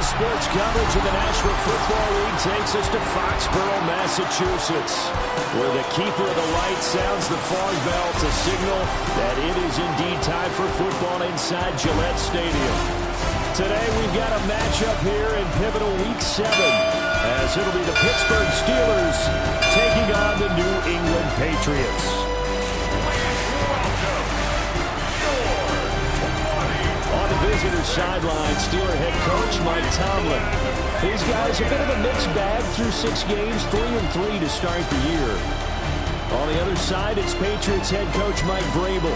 Sports coverage of the National Football League takes us to Foxborough, Massachusetts, where the keeper of the light sounds the fog bell to signal that it is indeed time for football inside Gillette Stadium. Today we've got a matchup here in pivotal Week 7, as it'll be the Pittsburgh Steelers taking on the New England Patriots. On the visitor's sideline, Steeler head coach Mike Tomlin. These guys a bit of a mixed bag through 6 games, 3-3 to start the year. On the other side, it's Patriots head coach Mike Vrabel.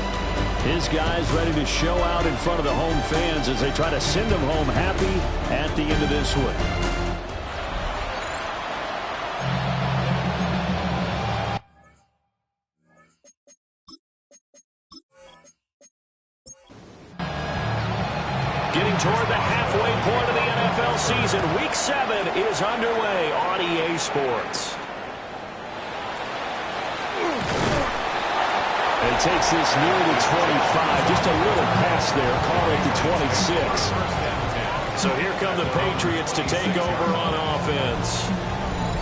His guys ready to show out in front of the home fans as they try to send them home happy at the end of this one. Getting toward the halfway point of the NFL season, Week 7 is underway on EA Sports. And he takes this near the 25, just a little pass there, call it the 26. So here come the Patriots to take over on offense.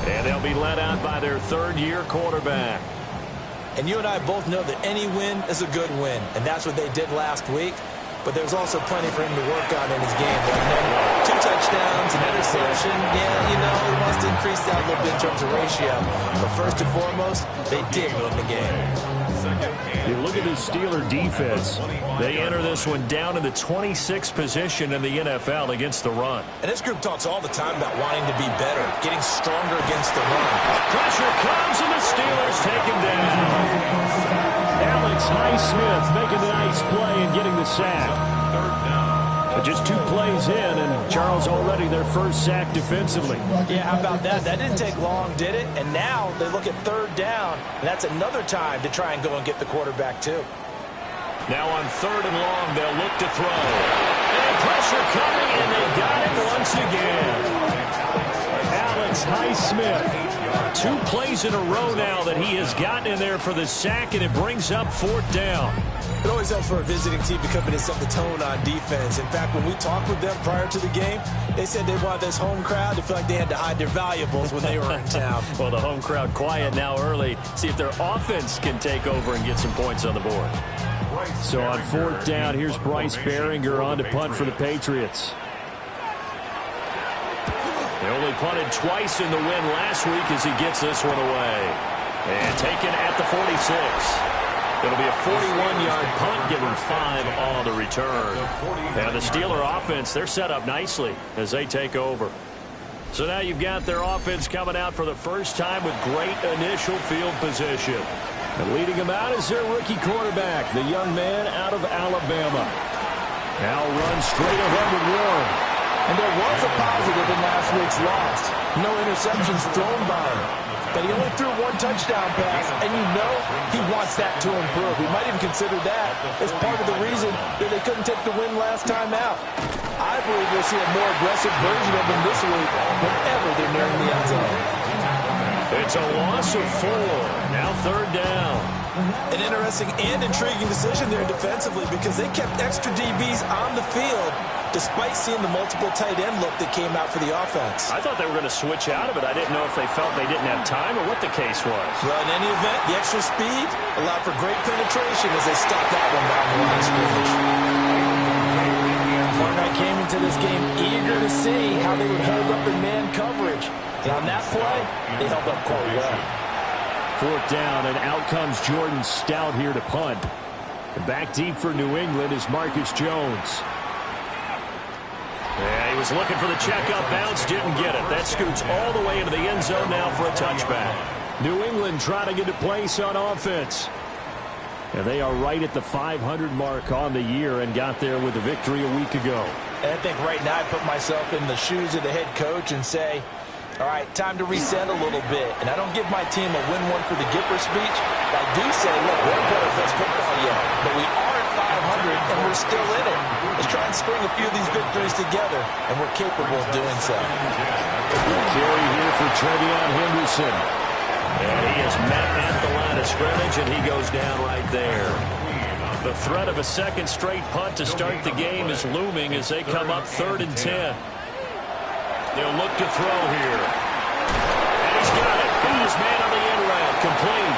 And they'll be led out by their third-year quarterback. And you and I both know that any win is a good win, and that's what they did last week. But there's also plenty for him to work on in his game. 2 touchdowns, an interception. Yeah, you know, he wants to increase that a little bit in terms of ratio. But first and foremost, they did win the game. You look at the Steeler defense. They enter this one down in the 26th position in the NFL against the run. And this group talks all the time about wanting to be better, getting stronger against the run. Pressure comes, and the Steelers take him down. Alex Highsmith making a nice play and getting the sack. But just 2 plays in, and Charles already their first sack defensively. Yeah, how about that? That didn't take long, did it? And now they look at 3rd down, and that's another time to try and go and get the quarterback, too. Now on 3rd and long, they'll look to throw. And pressure coming, and they got it once again. Alex Highsmith. 2 plays in a row now that he has gotten in there for the sack, and it brings up 4th down. It always helps for a visiting team to come in and set the tone on defense. In fact, when we talked with them prior to the game, they said they wanted this home crowd to feel like they had to hide their valuables when they were in town. Well, the home crowd quiet now early. See if their offense can take over and get some points on the board. So on 4th down, here's Bryce Behringer on to punt for the Patriots. They only punted twice in the win last week as he gets this one away. And taken at the 46. It'll be a 41-yard punt, give him 5 on the return. And the Steeler offense, they're set up nicely as they take over. So now you've got their offense coming out for the first time with great initial field position. And leading them out is their rookie quarterback, the young man out of Alabama. Now runs straight ahead with Warren. And there was a positive in last week's loss. No interceptions thrown by him. But he only threw 1 touchdown pass, and you know he wants that to improve. We might even consider that as part of the reason that they couldn't take the win last time out. I believe we'll see a more aggressive version of him this week whenever they're nearing the end zone. It's a loss of 4. Now 3rd down. An interesting and intriguing decision there defensively because they kept extra DBs on the field despite seeing the multiple tight end look that came out for the offense. I thought they were going to switch out of it. I didn't know if they felt they didn't have time or what the case was. Well, in any event, the extra speed allowed for great penetration as they stopped that one down the line of scrimmage. Fortnite came into this game eager to see how they would hold up in man coverage. And on that play, they held up quite well. 4th down, and out comes Jordan Stout here to punt. And back deep for New England is Marcus Jones. Yeah, he was looking for the checkup bounce, didn't get it. That scoots all the way into the end zone now for a touchback. New England trying to get a place on offense. And they are right at the 500 mark on the year and got there with a victory a week ago. And I think right now I put myself in the shoes of the head coach and say, all right, time to reset a little bit. And I don't give my team a win one for the Gipper speech. But I do say, look, we haven't played our best football yet. But we are at 500, and we're still in it. Let's try and string a few of these victories together, and we're capable of doing so. Good carry here for Trevion Henderson. And he is met at the line of scrimmage, and he goes down right there. The threat of a second straight punt to start the game is looming as they come up 3rd and 10. They'll look to throw here. And he's got it. Got his man on the end route. Complete.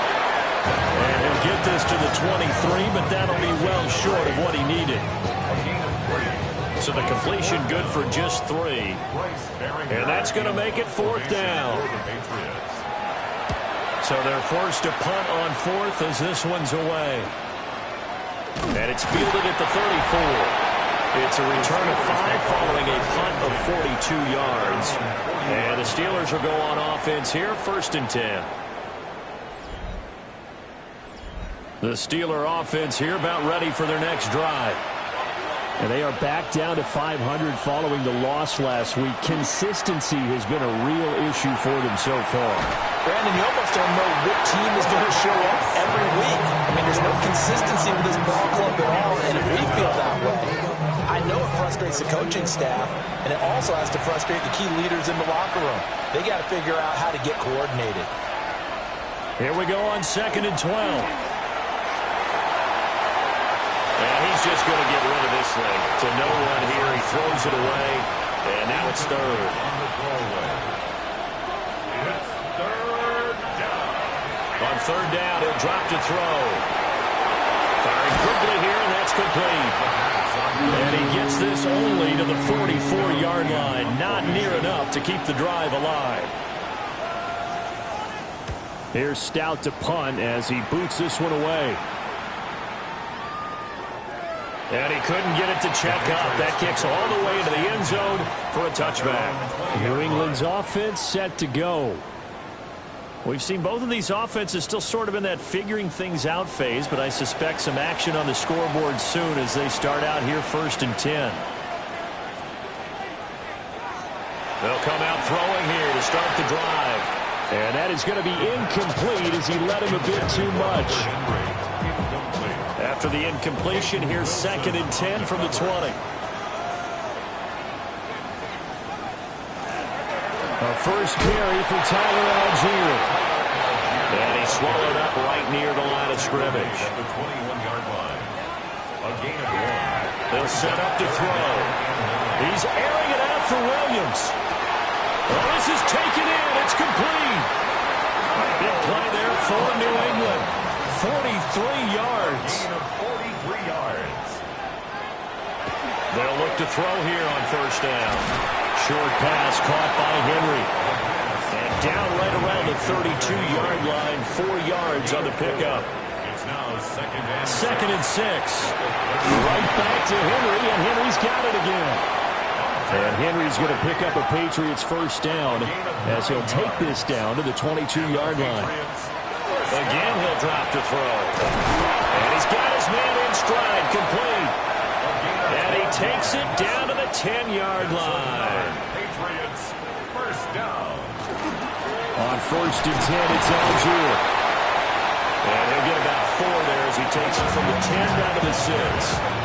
And he'll get this to the 23, but that'll be well short of what he needed. So the completion good for just 3. And that's going to make it 4th down. So they're forced to punt on 4th as this one's away. And it's fielded at the 34. It's a return of 5 following a punt of 42 yards. And the Steelers will go on offense here, 1st and 10. The Steeler offense here about ready for their next drive. And they are back down to 500 following the loss last week. Consistency has been a real issue for them so far. Brandon, you almost don't know what team is going to show up every week. I mean, there's no consistency with this ball club at all, and if we feel that way, I know it frustrates the coaching staff, and it also has to frustrate the key leaders in the locker room. They got to figure out how to get coordinated. Here we go on 2nd and 12. And he's just going to get rid of this thing. To no one here. He throws it away. And now it's 3rd. On 3rd down, he'll drop to throw. Firing quickly here, and that's complete. And he gets this only to the 44-yard line. Not near enough to keep the drive alive. Here's Stout to punt as he boots this one away. And he couldn't get it to check up. That kicks all the way into the end zone for a touchback. New England's offense set to go. We've seen both of these offenses still sort of in that figuring things out phase, but I suspect some action on the scoreboard soon as they start out here 1st and 10. They'll come out throwing here to start the drive. And that is going to be incomplete as he led him a bit too much. After the incompletion, here's 2nd and 10 from the 20. A first carry for Tyler Algier. And he swallowed up right near the line of scrimmage. They'll set up to throw. He's airing it out for Williams. Oh, this is taken in. It's complete. Big play there for New England. 43 yards. They'll look to throw here on 1st down. Short pass caught by Henry. And down right around the 32-yard line, 4 yards on the pickup. It's now 2nd and 6. Right back to Henry, and Henry's got it again. And Henry's going to pick up a Patriots 1st down as he'll take this down to the 22-yard line. Again, he'll drop to throw. And he's got his man in stride, complete. And he takes it down to the 10-yard line. Patriots, 1st down. On 1st and 10, it's Algier. And he'll get about 4 there as he takes it from the 10 down to the 6.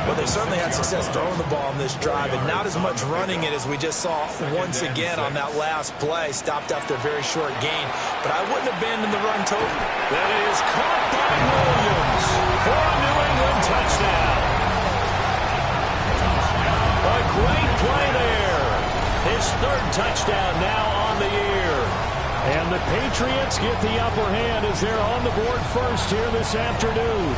Well, they certainly had success throwing the ball on this drive, and not as much running it as we just saw once again on that last play. Stopped after a very short gain, but I wouldn't abandon the run totally. That is caught by Williams for a New England touchdown. A great play there. His 3rd touchdown now on the year. And the Patriots get the upper hand as they're on the board first here this afternoon.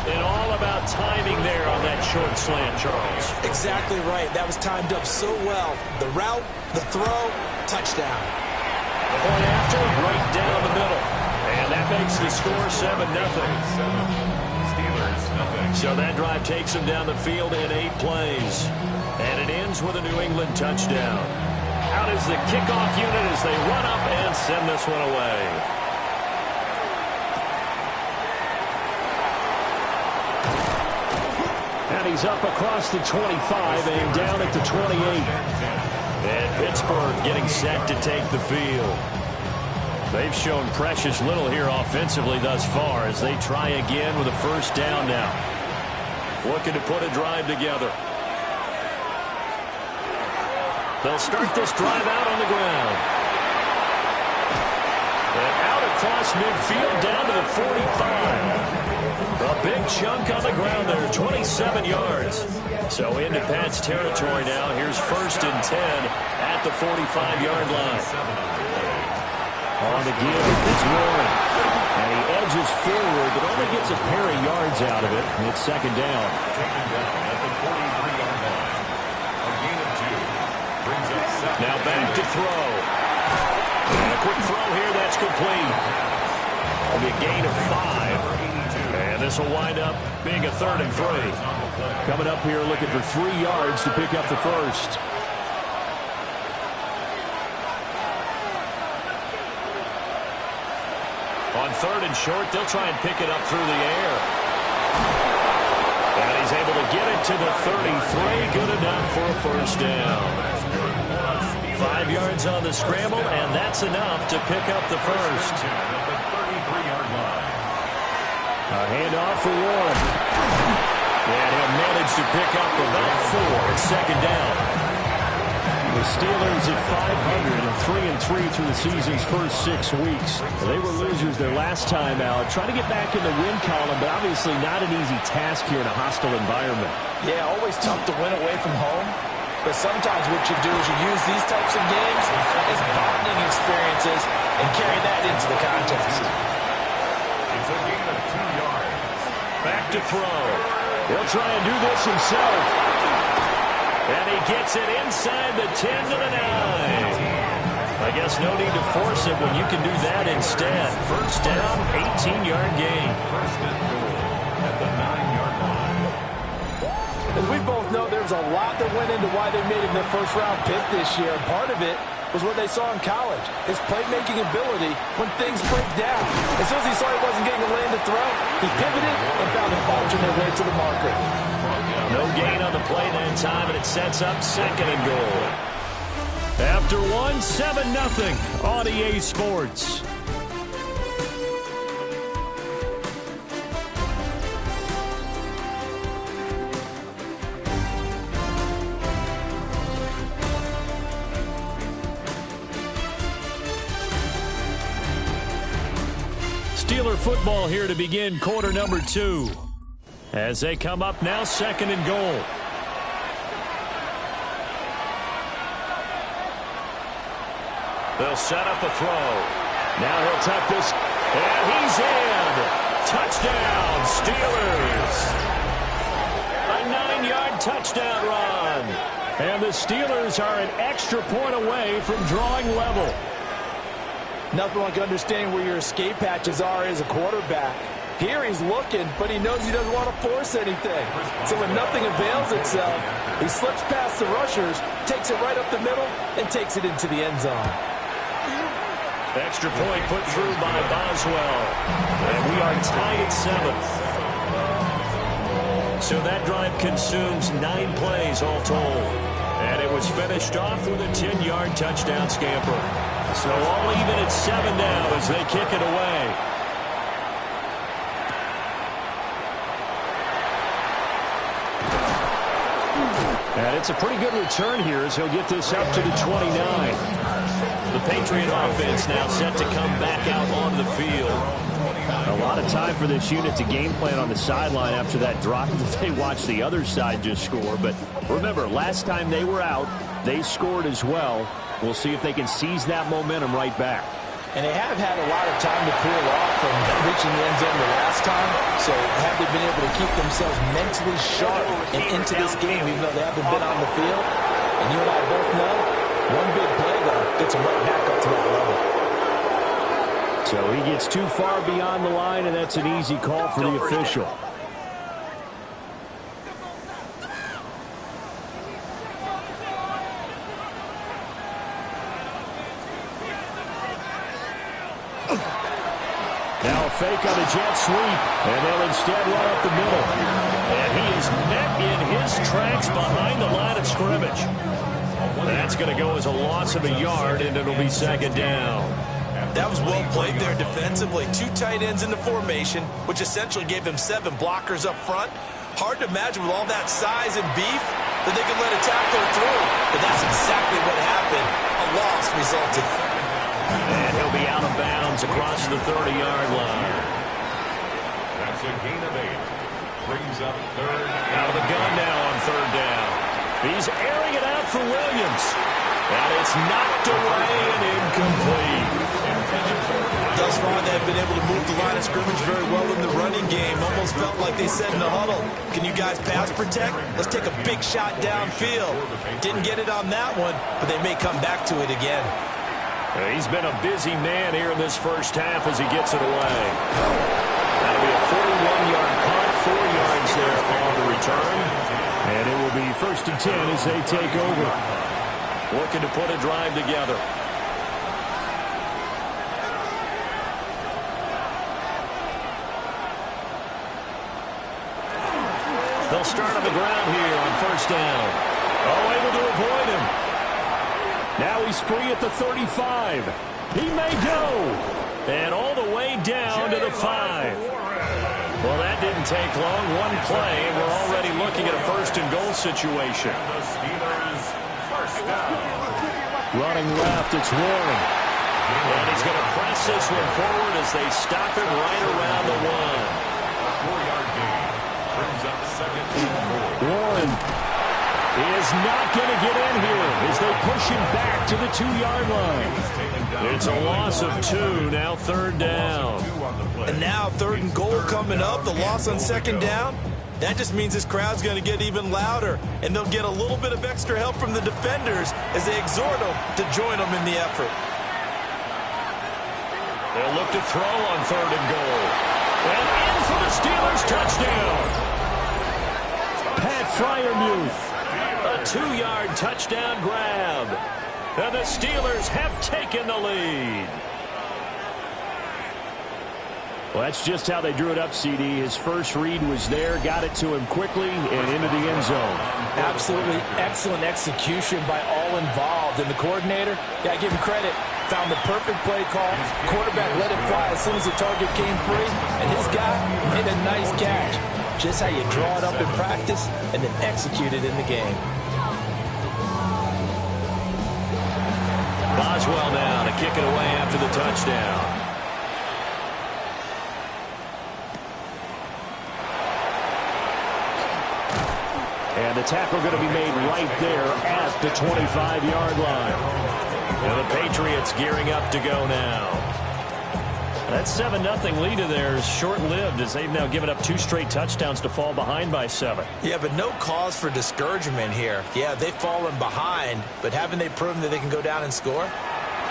And all about timing there on that short slant, Charles. Exactly right. That was timed up so well. The route, the throw, touchdown. Point after, right down the middle. And that makes the score 7-0. Steelers, 0. So that drive takes them down the field in 8 plays. And it ends with a New England touchdown. Out is the kickoff unit as they run up and send this one away. And he's up across the 25 and down at the 28. And Pittsburgh getting set to take the field. They've shown precious little here offensively thus far as they try again with a 1st down now. Looking to put a drive together. They'll start this drive out on the ground. And out across midfield down to the 45. A big chunk on the ground there, 27 yards. So into Pat's territory now. Here's 1st and 10 at the 45-yard line. On the give, it's Warren. And he edges forward, but only gets a pair of yards out of it. And it's 2nd down. At the 43-yard line. A gain of 2. Brings up 7. Now back to throw. And a quick throw here, that's complete. It'll be a gain of 5. And this will wind up being a 3rd and 3. Coming up here looking for 3 yards to pick up the first. On 3rd and short, they'll try and pick it up through the air. And he's able to get it to the 33. Good enough for a 1st down. 5 yards on the scramble, and that's enough to pick up the first. A handoff for Warren. And he'll manage to pick up about 4. It's 2nd down. The Steelers at 500 and 3-3 through the season's first 6 weeks. They were losers their last time out. Trying to get back in the win column, but obviously not an easy task here in a hostile environment. Yeah, always tough to win away from home. But sometimes what you do is you use these types of games as bonding experiences and carry that into the contest. It's a gain of 2 yards. Back to throw. He'll try and do this himself. And he gets it inside the 10 to the 9. I guess no need to force it when you can do that instead. 1st down, 18-yard gain. 1st and goal at the 9-yard line. As we both know, there's a lot that went into why they made him their first-round pick this year. And part of it was what they saw in college, his playmaking ability when things break down. As soon as he saw he wasn't getting a lane to throw, he pivoted and found an alternate way to the marker. No gain on the play that time, and it sets up 2nd and goal. After 1, 7-0 on EA Sports. Steeler football here to begin quarter number 2. As they come up now, 2nd and goal. They'll set up a throw. Now he'll tuck this, and he's in. Touchdown, Steelers. A 9-yard touchdown run. And the Steelers are an extra point away from drawing level. Nothing like understanding where your escape hatches are as a quarterback. Here he's looking, but he knows he doesn't want to force anything. So when nothing avails itself, he slips past the rushers, takes it right up the middle, and takes it into the end zone. Extra point put through by Boswell. And we are tied at 7. So that drive consumes 9 plays all told. And it was finished off with a 10-yard touchdown scamper. So all even at 7 now as they kick it away. And it's a pretty good return here as he'll get this up to the 29. The Patriot offense now set to come back out onto the field. A lot of time for this unit to game plan on the sideline after that drive that they watched the other side just score. But remember, last time they were out, they scored as well. We'll see if they can seize that momentum right back. And they have had a lot of time to cool off from reaching the end zone the last time. So have they been able to keep themselves mentally sharp and into this game, even though they haven't been on the field? And you and I both know, one big play, though, gets them right back up to that level. So he gets too far beyond the line, and that's an easy call for the official. Now a fake on a jet sweep, and they'll instead run up the middle. And he is met in his tracks behind the line of scrimmage. That's going to go as a loss of a yard, and it'll be 2nd down. That was well played there defensively. 2 tight ends in the formation, which essentially gave them 7 blockers up front. Hard to imagine with all that size and beef that they could let a tackler through. But that's exactly what happened. A loss resulted. And he'll be out of bounds across the 30-yard line. a gain of 8. Brings up third. Out of the gun now on third down. He's airing it out for Williams. And it's knocked away and incomplete. Thus far, they've been able to move the line of scrimmage very well in the running game. Almost felt like they said in the huddle, can you guys pass protect? Let's take a big shot downfield. Didn't get it on that one, but they may come back to it again. He's been a busy man here in this first half as he gets it away. That'll be a 41-yard punt, 4 yards there on the return. And it will be 1st and 10 as they take over. Looking to put a drive together. They'll start on the ground here on 1st down. Oh, able to avoid him. Now he's free at the 35. He may go. And all the way down to the 5. Well, that didn't take long. One play, and we're already looking at a 1st and goal situation. The Steelers, first down. Running left, it's Warren. And he's going to press this one forward as they stop him right around the 1. 4-yard gain. Brings up 2nd and 4. Warren is not going to get in here as they push him back to the 2-yard line. It's a loss of 2, now 3rd down. And now 3rd and goal coming up, the loss on 2nd down. That just means this crowd's going to get even louder, and they'll get a little bit of extra help from the defenders as they exhort them to join them in the effort. They'll look to throw on 3rd and goal. And in for the Steelers touchdown. Pat Freiermuth. A 2-yard touchdown grab. And the Steelers have taken the lead. Well, that's just how they drew it up, CD. His first read was there, got it to him quickly, and into the end zone. Absolutely excellent execution by all involved. And the coordinator, got to give him credit, found the perfect play call. Quarterback let it fly as soon as the target came free, and his guy made a nice catch. Just how you draw it up in practice and then execute it in the game. Boswell now to kick it away after the touchdown. And the tackle going to be made right there at the 25-yard line. And the Patriots gearing up to go now. That 7-0 lead of theirs is short-lived as they've now given up 2 straight touchdowns to fall behind by 7. Yeah, but no cause for discouragement here. Yeah, they've fallen behind, but haven't they proven that they can go down and score?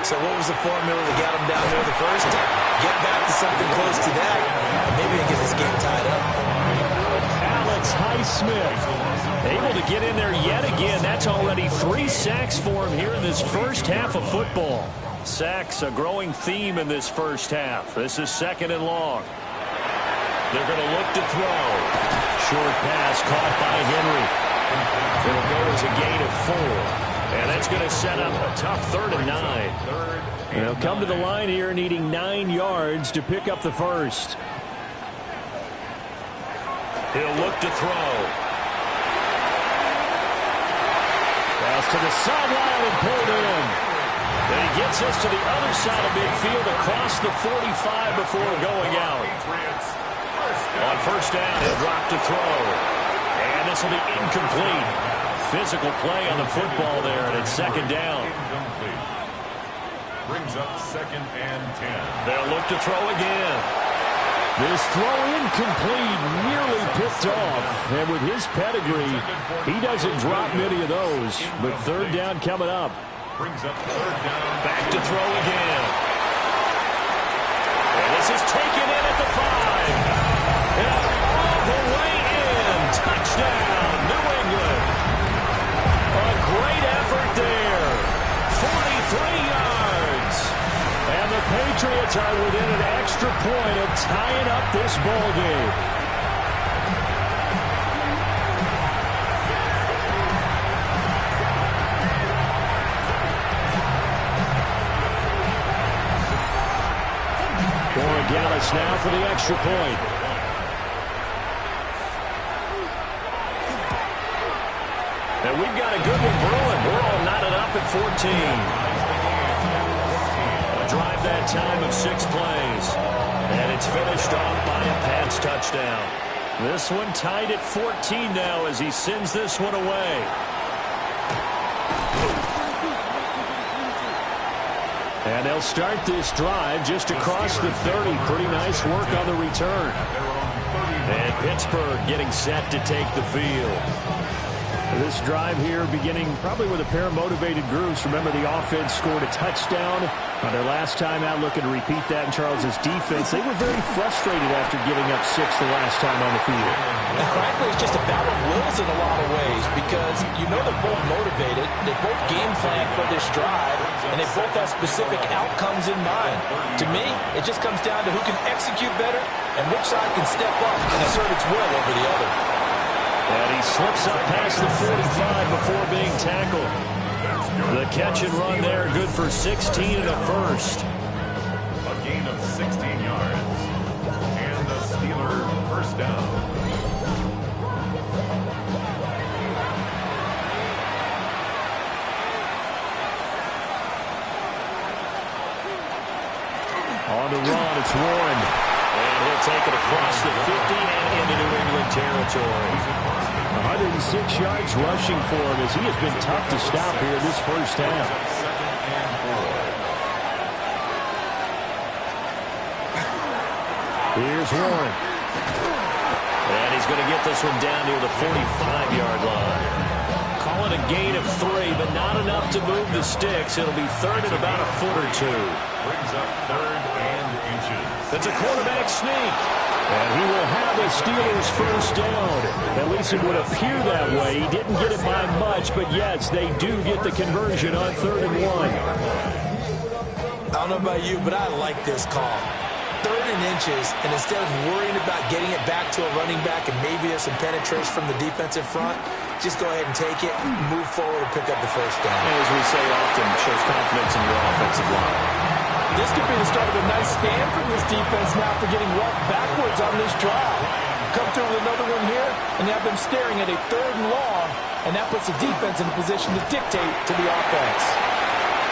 So what was the formula that got them down there the first time? Get back to something close to that, and maybe they get this game tied up. Alex Highsmith able to get in there yet again. That's already 3 sacks for him here in this first half of football. Sacks, a growing theme in this first half. This is 2nd and long. They're going to look to throw. Short pass caught by Henry. It'll go as a gain of 4. And that's going to set up a tough 3rd and 9. They'll come to the line here needing 9 yards to pick up the first. He'll look to throw. Pass to the sideline and pulled in. And he gets us to the other side of midfield across the 45 before going out. On 1st down, he'll drop to throw. And this will be incomplete. Physical play on the football there, and it's 2nd down. Incomplete. Brings up 2nd and 10. They'll look to throw again. This throw incomplete, nearly picked off. And with his pedigree, he doesn't drop many of those. But 3rd down coming up. Brings up 3rd down. Back to throw again. And this is taken in at the 5. And all the way in. Touchdown, New England. A great effort there. 43 yards. And the Patriots are within an extra point of tying up this ball game. Gallus now for the extra point. And we've got a good one brewing. We're all knotted up at 14. A drive that time of 6 plays. And it's finished off by a Pats touchdown. This one tied at 14 now as he sends this one away. And they'll start this drive just across the 30. Pretty nice work on the return. And Pittsburgh getting set to take the field. This drive here beginning probably with a pair of motivated groups. Remember, the offense scored a touchdown on their last time out. Looking to repeat that in Charles's defense. They were very frustrated after giving up 6 the last time on the field. And frankly, it's just a battle of wills in a lot of ways because you know they're both motivated. They both game plan for this drive, and they both have specific outcomes in mind. To me, it just comes down to who can execute better and which side can step up and assert its will over the other. And he slips up past the 45 before being tackled. The catch and run there, good for 16 and a first. A gain of 16 yards. And the Steelers first down. On the run, it's Warren. And he'll take it across the 50 and into New England territory. 106 yards rushing for him as he has been tough to stop here this first half. Here's Warren. And he's going to get this one down near the 45-yard line. Call it a gain of 3, but not enough to move the sticks. It'll be third and about a foot or 2. Brings up third and inches. It's a quarterback sneak. And he will have a Steelers first down. At least it would appear that way. He didn't get it by much, but yes, they do get the conversion on 3rd and 1. I don't know about you, but I like this call. 3rd and inches, and instead of worrying about getting it back to a running back and maybe there's some penetration from the defensive front, just go ahead and take it, move forward, and pick up the first down. And as we say often, shows confidence in your offensive line. This could be the start of a nice stand from this defense now for getting walked backwards on this drive. Come through with another one here, and you have them staring at a 3rd and long, and that puts the defense in a position to dictate to the offense.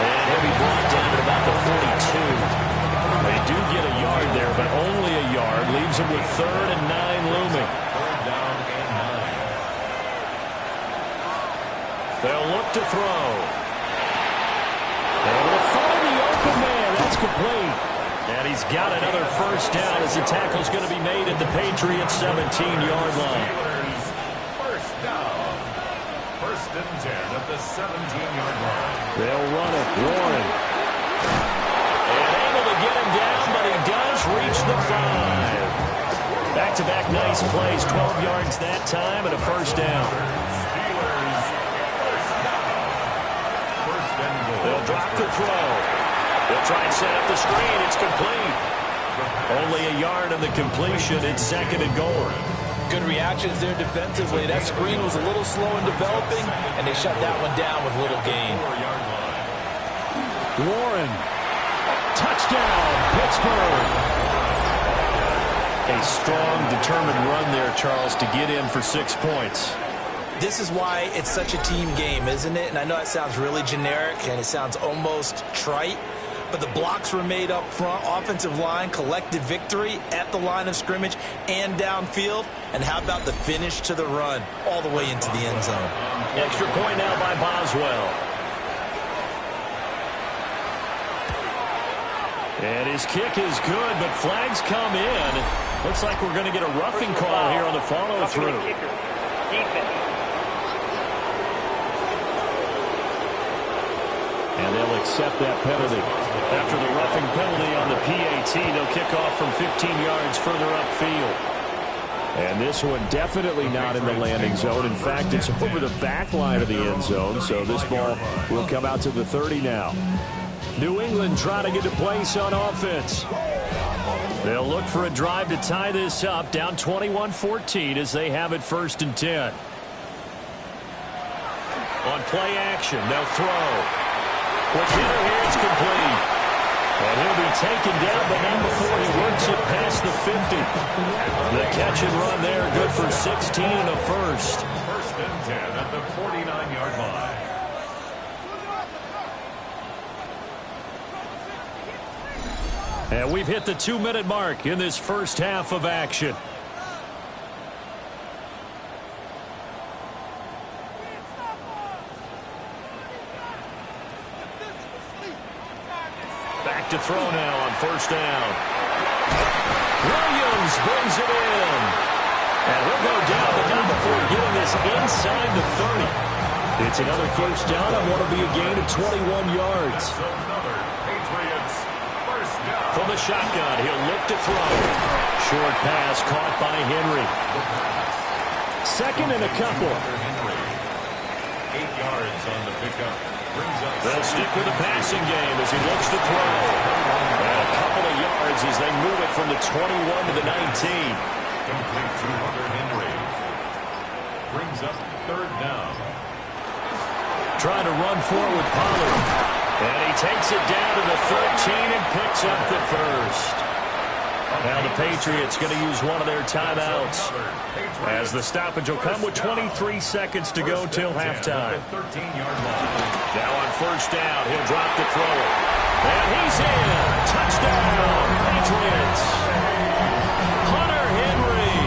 And he'll be brought down at about the 42. They do get a yard there, but only a yard. Leaves them with 3rd and 9 looming. 3rd down and 9. They'll look to throw. They will find the open man. That's complete. And he's got another first down as the tackle's going to be made at the Patriots' 17-yard line. Steelers first down. 1st and 10 at the 17-yard line. They'll run it. Warren. And able to get him down, but he does reach the 5. Back-to-back nice plays. 12 yards that time and a first down. Steelers first down. 1st and goal. They'll drop the throw. They'll try and set up the screen. It's complete. Only a yard on the completion. It's 2nd and goal. Good reactions there defensively. That screen was a little slow in developing, and they shut that one down with little gain. 4-yard line. Warren. Touchdown, Pittsburgh. A strong, determined run there, Charles, to get in for 6 points. This is why it's such a team game, isn't it? And I know that sounds really generic, and it sounds almost trite, but the blocks were made up front. Offensive line, collective victory at the line of scrimmage and downfield. And how about the finish to the run all the way into the end zone? Extra point now by Boswell. And his kick is good, but flags come in. Looks like we're going to get a roughing call here on the follow-through. And they'll accept that penalty. After the roughing penalty on the PAT, they'll kick off from 15 yards further upfield. And this one definitely not in the landing zone. In fact, it's over the back line of the end zone, so this ball will come out to the 30 now. New England trying to get to place on offense. They'll look for a drive to tie this up, down 21-14 as they have it 1st and 10. On play action, they'll throw. With hitter here, it's complete. And he'll be taken down, but not before he works it past the 50. The catch and run there, good for 16 and a first. 1st and 10 at the 49-yard line. And we've hit the 2-minute mark in this first half of action. Back to throw now on first down. Williams brings it in. And he'll go down, but not before getting this inside the 30. It's another first down on what will be a gain of 21 yards. Patriots first down. From the shotgun, he'll look to throw. Short pass caught by Henry. Second and a couple. 8 yards on the pickup. They'll stick with the passing game as he looks to throw. And a couple of yards as they move it from the 21 to the 19. Complete to Henry. Brings up third down. Trying to run forward, Pollard. And he takes it down to the 13 and picks up the first. Now the Patriots going to use one of their timeouts as the stoppage will come with 23 seconds to go till halftime. 13-yard line. Now on first down, he'll drop the throw. And he's in. Touchdown, Patriots. Hunter Henry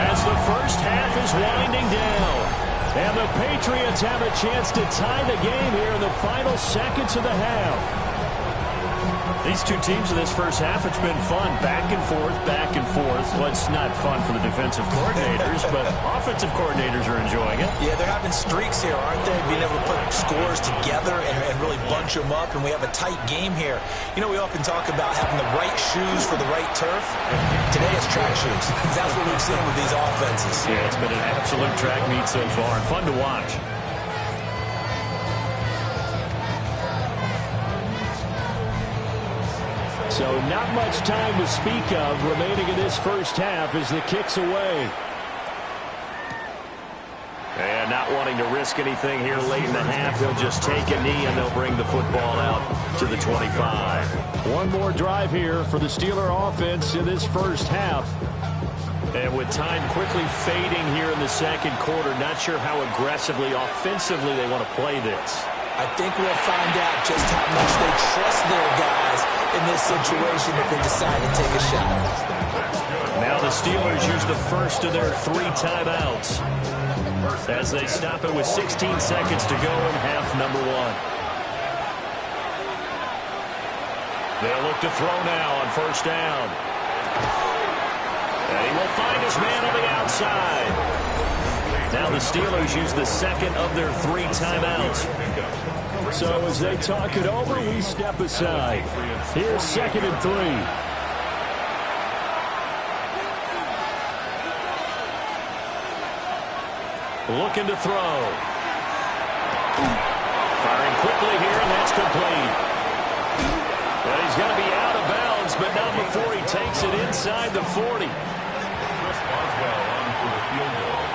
as the first half is winding down. And the Patriots have a chance to tie the game here in the final seconds of the half. These two teams in this first half, it's been fun. Back and forth, back and forth. Well, it's not fun for the defensive coordinators, but offensive coordinators are enjoying it. Yeah, they're having streaks here, aren't they? Being able to put scores together and really bunch them up, and we have a tight game here. You know, we often talk about having the right shoes for the right turf. Today it's track shoes. That's what we've seen with these offenses. Yeah, it's been an absolute track meet so far, and fun to watch. So not much time to speak of remaining in this first half as the kick's away. And not wanting to risk anything here late in the half, they'll just take a knee and they'll bring the football out to the 25. One more drive here for the Steeler offense in this first half. And with time quickly fading here in the second quarter, not sure how aggressively, offensively they want to play this. I think we'll find out just how much they trust their guys in this situation if they decide to take a shot. Now the Steelers use the first of their 3 timeouts as they stop it with 16 seconds to go in half number 1. They'll look to throw now on first down. And he will find his man on the outside. Now the Steelers use the second of their 3 timeouts. So as they talk it over, we step aside. Here's second and 3. Looking to throw. Firing quickly here, and that's complete. Well, he's going to be out of bounds, but not before he takes it inside the 40. Chris Boswell on for the field goal.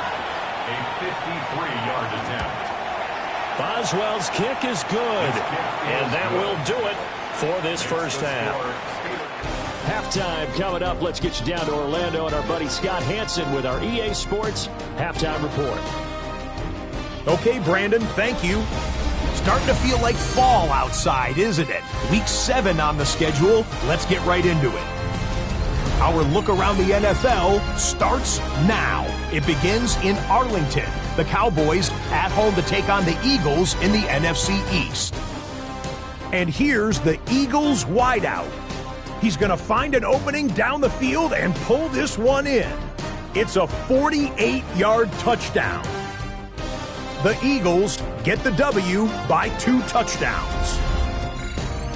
A 53-yard attempt. Boswell's kick is good, and that will do it for this first half. Halftime coming up. Let's get you down to Orlando and our buddy Scott Hansen with our EA Sports Halftime Report. Okay, Brandon, thank you. Starting to feel like fall outside, isn't it? Week 7 on the schedule. Let's get right into it. Our look around the NFL starts now. It begins in Arlington. The Cowboys at home to take on the Eagles in the NFC East. And here's the Eagles wideout. He's going to find an opening down the field and pull this one in. It's a 48-yard touchdown. The Eagles get the W by 2 touchdowns.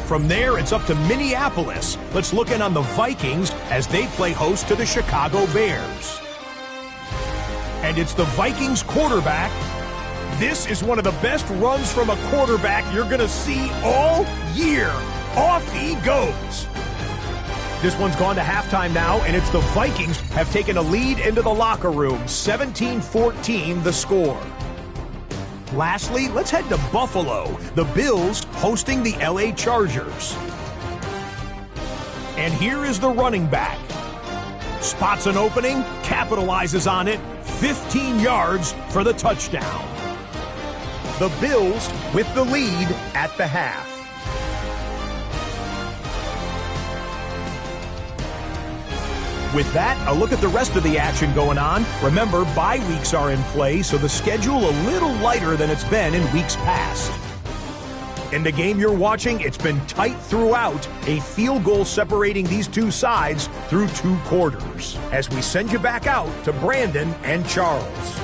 From there, it's up to Minneapolis. Let's look in on the Vikings as they play host to the Chicago Bears. And it's the Vikings quarterback. This is one of the best runs from a quarterback you're going to see all year. Off he goes. This one's gone to halftime now, and it's the Vikings have taken a lead into the locker room. 17-14 the score. Lastly, let's head to Buffalo. The Bills hosting the LA Chargers. And here is the running back. Spots an opening, capitalizes on it, 15 yards for the touchdown. The Bills with the lead at the half. With that, a look at the rest of the action going on. Remember, bye weeks are in play, so the schedule a little lighter than it's been in weeks past. In the game you're watching, it's been tight throughout, a field goal separating these two sides through 2 quarters. As we send you back out to Brandon and Charles.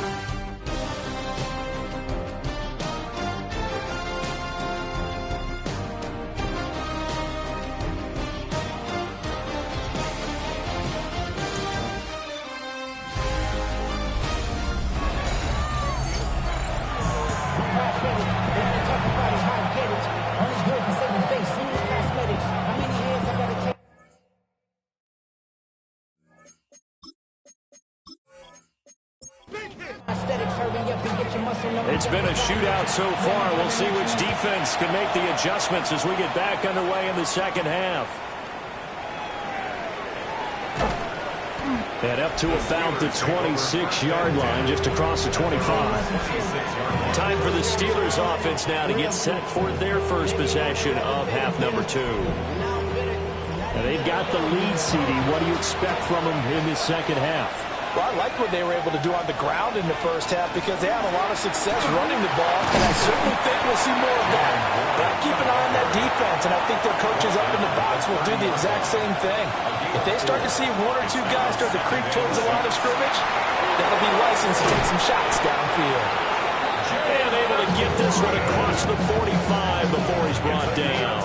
It's been a shootout so far. We'll see which defense can make the adjustments as we get back underway in the second half. And up to about the 26-yard line, just across the 25. Time for the Steelers offense now to get set for their first possession of half number 2. And they've got the lead, CD. What do you expect from them in this second half? Well, I like what they were able to do on the ground in the first half because they had a lot of success running the ball, and I certainly think we'll see more of that. But keep an eye on that defense, and I think their coaches up in the box will do the exact same thing. If they start to see 1 or 2 guys start to creep towards the line of scrimmage, that'll be licensed to take some shots downfield. And able to get this one across the 45 before he's brought down.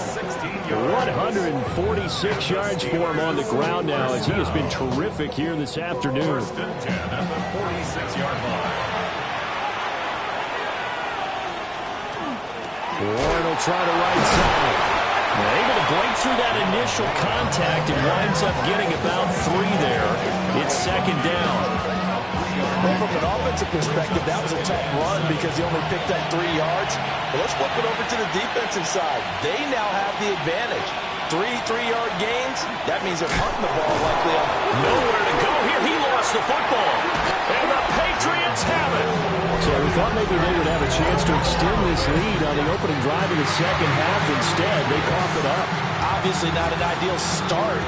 146 yards for him on the ground now as he has been terrific here this afternoon. First and 10 at the 46-yard line. Warren will try the right side. Able to break through that initial contact and winds up getting about 3 there. It's second down. Well, from an offensive perspective, that was a tough run because he only picked up 3 yards. But let's flip it over to the defensive side. They now have the advantage. 3 3-yard gains, that means they're punting the ball likely up. Nowhere to go here. He lost the football. And the Patriots have it. So we thought maybe they would have a chance to extend this lead on the opening drive in the second half. Instead, they cough it up. Obviously not an ideal start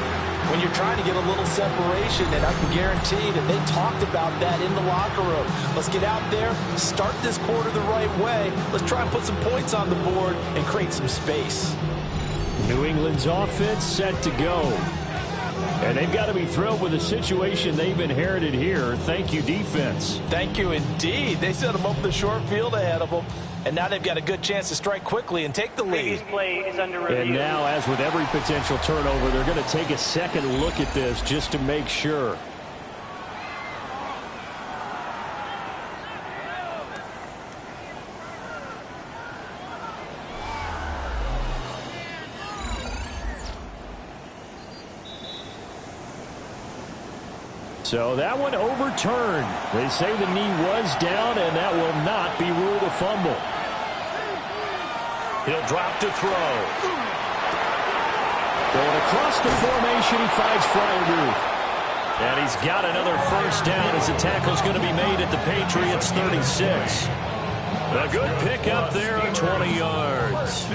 when you're trying to get a little separation, and I can guarantee that they talked about that in the locker room. Let's get out there, start this quarter the right way. Let's try and put some points on the board and create some space. New England's offense set to go. And they've got to be thrilled with the situation they've inherited here. Thank you, defense. Thank you indeed. They set them up the short field ahead of them. And now they've got a good chance to strike quickly and take the lead. Play is under review. And now, as with every potential turnover, they're going to take a second look at this just to make sure. So that one overturned. They say the knee was down, and that will not be ruled a fumble. He'll drop to throw. Going across the formation, he finds Fryer. And he's got another first down as the tackle's going to be made at the Patriots 36. A good pickup there of 20 yards.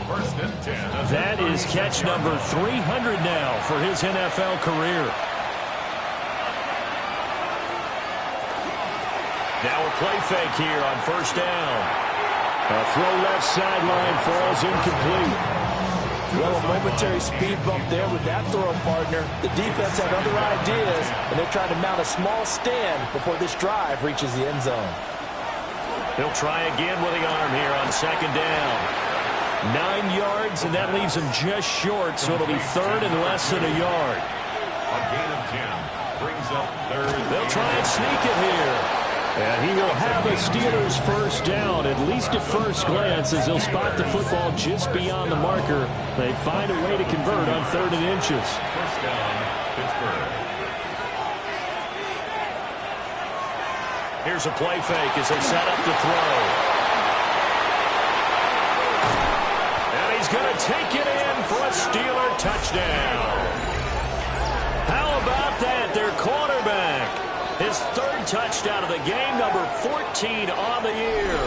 First and 10. That is catch number 300 now for his NFL career. Now a play fake here on first down. A throw left sideline falls incomplete. Well, a momentary speed bump there with that throw, partner. The defense had other ideas, and they're trying to mount a small stand before this drive reaches the end zone. He'll try again with the arm here on second down. 9 yards, and that leaves him just short, so it'll be third and less than a yard. A gain of 10 brings up third. They'll try and sneak it here. And he will have a Steelers first down, at least at first glance, as they'll spot the football just beyond the marker. They find a way to convert on 3rd and inches. First down, Pittsburgh. Here's a play fake as they set up to throw. And he's going to take it in for a Steeler touchdown. How about that? Their quarterback. His 3rd touchdown of the game, number 14 on the year.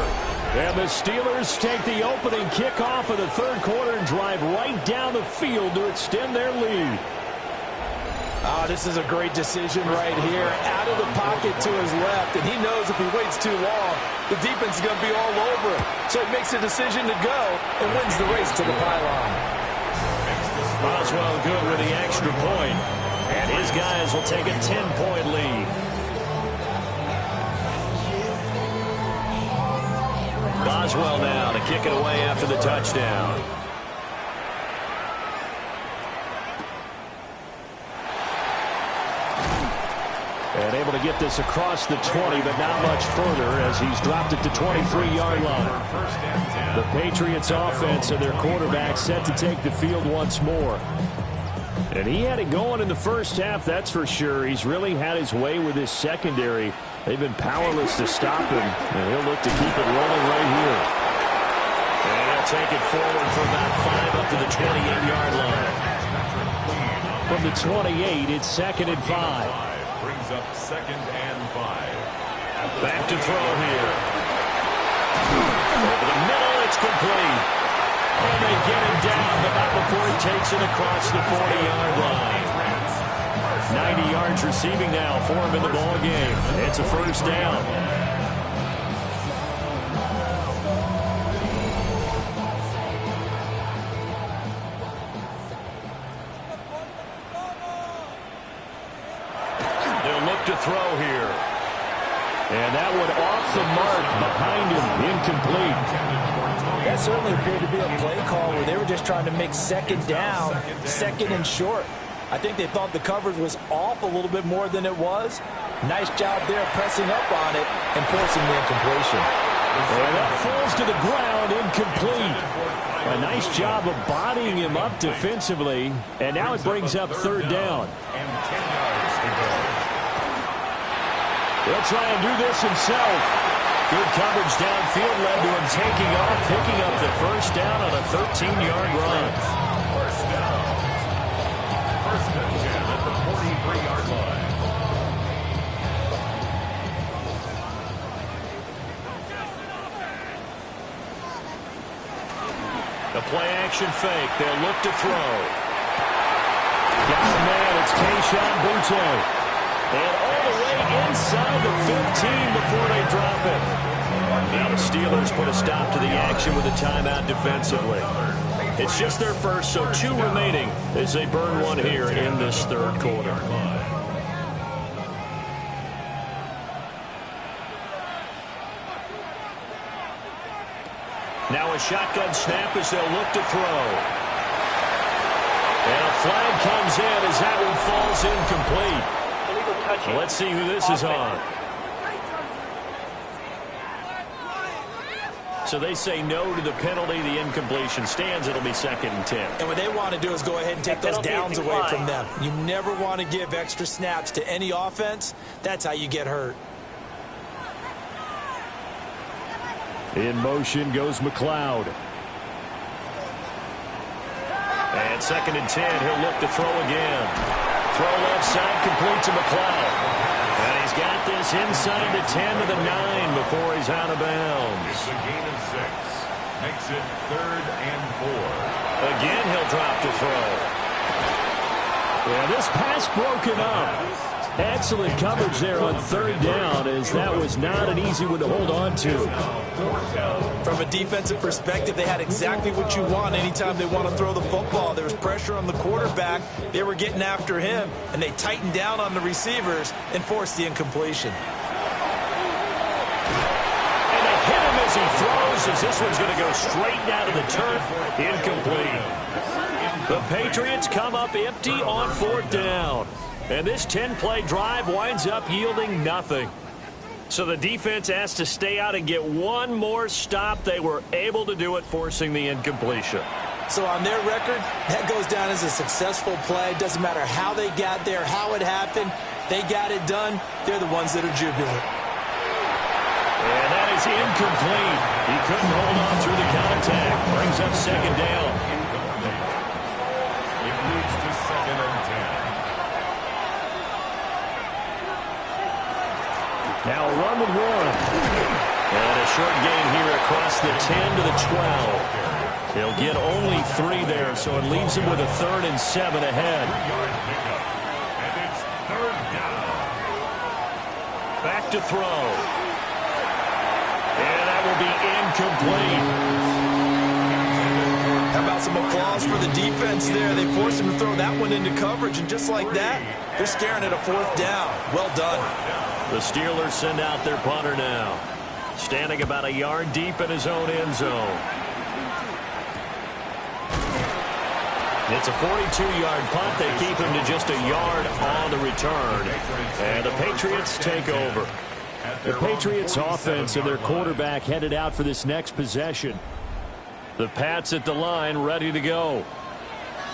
And the Steelers take the opening kickoff of the 3rd quarter and drive right down the field to extend their lead. Oh, this is a great decision right here. Out of the pocket to his left, and he knows if he waits too long, the defense is going to be all over him. So he makes a decision to go and wins the race to the pylon. Boswell good with the extra point, and his guys will take a 10-point lead. Boswell now to kick it away after the touchdown. And able to get this across the 20, but not much further as he's dropped it to 23-yard line. The Patriots offense and their quarterback set to take the field once more. And he had it going in the first half, that's for sure. He's really had his way with his secondary. They've been powerless to stop him, and he'll look to keep it rolling right here. And he'll take it forward for about 5 up to the 28-yard line. From the 28, it's 2nd and 5. Brings up 2nd and 5. Back to throw here. Over the middle, it's complete. And they get him down, but not before he takes it across the 40-yard line. 90 yards receiving now for him in the ball game. It's a first down. They'll look to throw here. And that one off the mark behind him, incomplete. That certainly appeared to be a play call where they were just trying to make 2nd down, 2nd and short. I think they thought the coverage was off a little bit more than it was. Nice job there pressing up on it and forcing the incompletion. And that falls to the ground, incomplete. A nice job of bodying him up defensively. And now it brings up 3rd down. And 10 yards to go. He'll try and do this himself. Good coverage downfield led to him taking off, picking up the first down on a 13-yard run. First down. 1st and 10 at the 43-yard line. The play-action fake. They'll look to throw. Got a man. It's Keyshawn Butte. And all the way inside the 15 before they drop it. Now the Steelers put a stop to the action with a timeout defensively. It's just their first, so 2 remaining as they burn one here in this 3rd quarter. Now a shotgun snap as they'll look to throw. And a flag comes in as that one falls incomplete. Well, let's see who this is on. So they say no to the penalty. The incompletion stands. It'll be 2nd and 10. And what they want to do is go ahead and take those downs away from them. You never want to give extra snaps to any offense. That's how you get hurt. In motion goes McLeod. And 2nd and 10. He'll look to throw again. Throw left side, complete to McLeod. And he's got this inside the 10 to the 9 before he's out of bounds. It's a gain of 6. Makes it 3rd and 4. Again, he'll drop to throw. Yeah, this pass broken up. Excellent coverage there on 3rd down, as that was not an easy one to hold on to. From a defensive perspective, they had exactly what you want anytime they want to throw the football. There was pressure on the quarterback. They were getting after him, and they tightened down on the receivers and forced the incompletion. And they hit him as he throws, as this one's going to go straight down to the turf. Incomplete. The Patriots come up empty on 4th down. And this 10-play drive winds up yielding nothing. So the defense has to stay out and get one more stop. They were able to do it, forcing the incompletion. So on their record, that goes down as a successful play. Doesn't matter how they got there, how it happened. They got it done. They're the ones that are jubilant. And that is incomplete. He couldn't hold on through the contact. Brings up 2nd down. It moves to 2nd and 10. Now a run with 1. And a short gain here across the 10 to the 12. They'll get only 3 there, so it leaves them with a 3rd and 7 ahead. Back to throw. And that will be incomplete. How about some applause for the defense there? They forced him to throw that one into coverage, and just like that, they're staring at a 4th down. Well done. The Steelers send out their punter now. Standing about a yard deep in his own end zone. It's a 42-yard punt. They keep him to just a yard on the return. And the Patriots take over. The Patriots offense and their quarterback headed out for this next possession. The Pats at the line ready to go.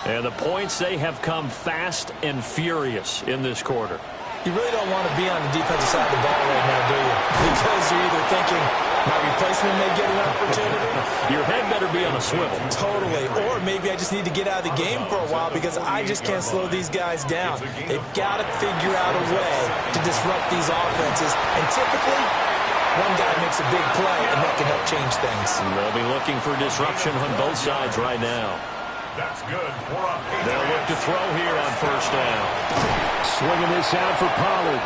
And the points, they have come fast and furious in this quarter. You really don't want to be on the defensive side of the ball right now, do you? Because you're either thinking, my replacement may get an opportunity. Your head better be on a swivel. Totally. Or maybe I just need to get out of the game for a while because I just can't slow these guys down. They've got to figure out a way to disrupt these offenses. And typically, one guy makes a big play, and that can help change things. And they'll be looking for disruption on both sides right now. That's good for a Patriots. They'll look to throw here on first down. Swinging this out for Pollard.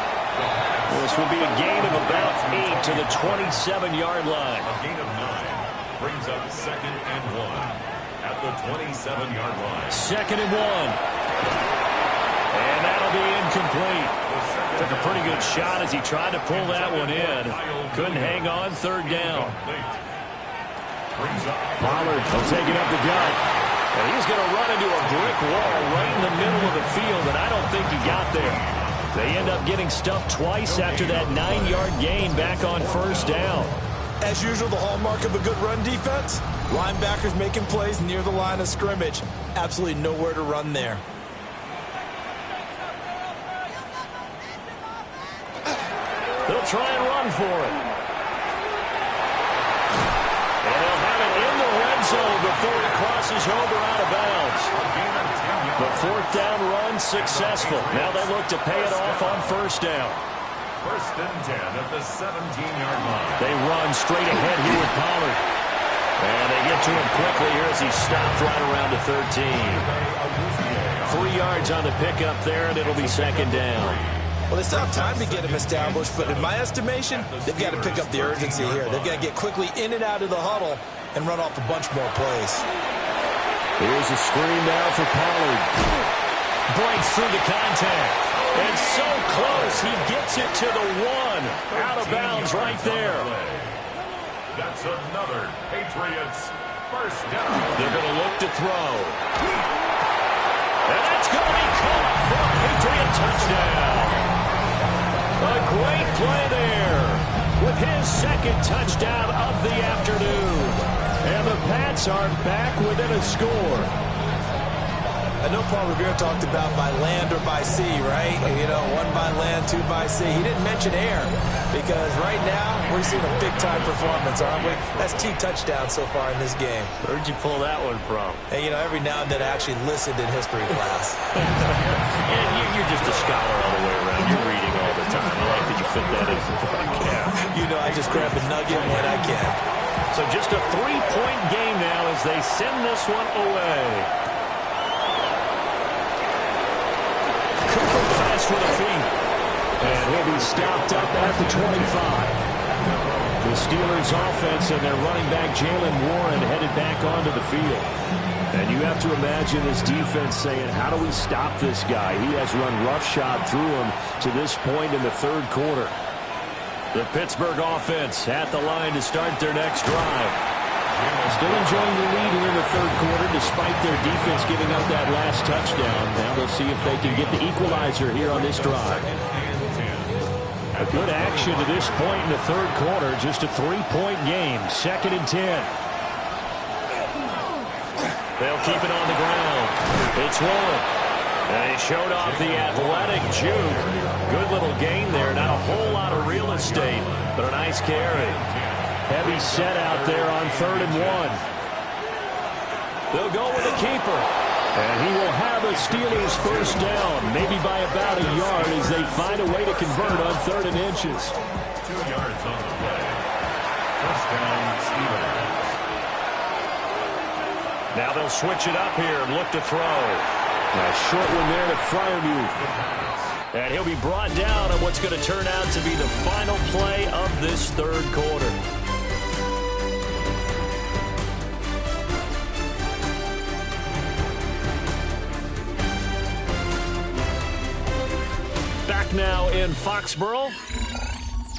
This will be a gain of about 8 to the 27-yard line. A gain of 9 brings up 2nd and 1 at the 27-yard line. 2nd and 1. And that'll be incomplete. Took a pretty good shot as he tried to pull that one in. Couldn't hang on 3rd down. Pollard will take it up the gut. And he's going to run into a brick wall right in the middle of the field, and I don't think he got there. They end up getting stuffed twice after that 9-yard gain back on first down. As usual, the hallmark of a good run defense, linebackers making plays near the line of scrimmage. Absolutely nowhere to run there. They'll try and run for it. And they'll have it in the red zone before it crosses over out of bounds. The 4th down run successful. Now they look to pay it off on first down. 1st and 10 at the 17-yard line. They run straight ahead here with Pollard. And they get to him quickly here as he stopped right around the 13. 3 yards on the pickup there, and it'll be 2nd down. Well, they still have time to get him established, but in my estimation, they've got to pick up the urgency here. They've got to get quickly in and out of the huddle and run off a bunch more plays. Here's a screen now for Pollard. Breaks through the contact. And so close, he gets it to the 1. Out of bounds right there. That's another Patriots 1st down. They're going to look to throw. And that's going to be caught for a Patriot touchdown. A great play there with his 2nd touchdown of the afternoon. And the Pats are back within a score. I know Paul Revere talked about by land or by sea, right? You know, 1 by land, 2 by sea. He didn't mention air because right now we're seeing a big-time performance, aren't we? That's 2 touchdowns so far in this game. Where'd you pull that one from? And, you know, every now and then I actually listened in history class. And you're just a scholar all the way around. You're reading all the time. I like that you fit that into the podcast. You know, I just grab a nugget when I can. So just a 3-point game now as they send this one away. Fast with a feet. And he'll be stopped up at the 25. The Steelers offense and their running back Jalen Warren headed back onto the field. And you have to imagine this defense saying, how do we stop this guy? He has run roughshod through him to this point in the 3rd quarter. The Pittsburgh offense at the line to start their next drive. Still enjoying the lead here in the 3rd quarter despite their defense giving up that last touchdown. Now they'll see if they can get the equalizer here on this drive. A good action to this point in the 3rd quarter. Just a 3-point game. 2nd and 10. They'll keep it on the ground. It's Warren. And he showed off the athletic juke. Good little gain there. Not a whole lot of real estate, but a nice carry. Heavy set out there on 3rd and 1. They'll go with the keeper. And he will have a Steelers 1st down, maybe by about a yard as they find a way to convert on 3rd and inches. 2 yards on the play. 1st down, Steelers. Now they'll switch it up here and look to throw. A short one there to Fryermuth. And he'll be brought down on what's going to turn out to be the final play of this third quarter. Back now in Foxborough.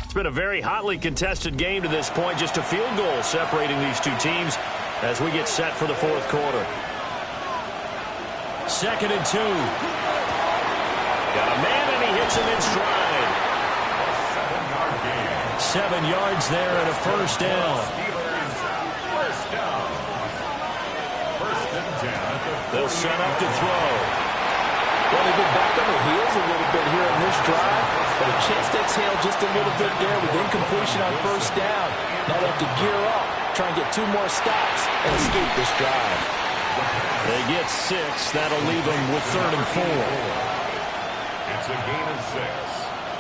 It's been a very hotly contested game to this point. Just a field goal separating these two teams as we get set for the fourth quarter. 2nd and 2. Got a man, and he hits him in stride. 7 yards there and a first down. They'll set up to throw. Well, they've been back on their heels a little bit here in this drive, but a chance to exhale just a little bit there with incompletion on first down. Now they have to gear up, try and get 2 more stops, and escape this drive. They get 6. That'll leave them with 3rd and 4. It's a gain of 6.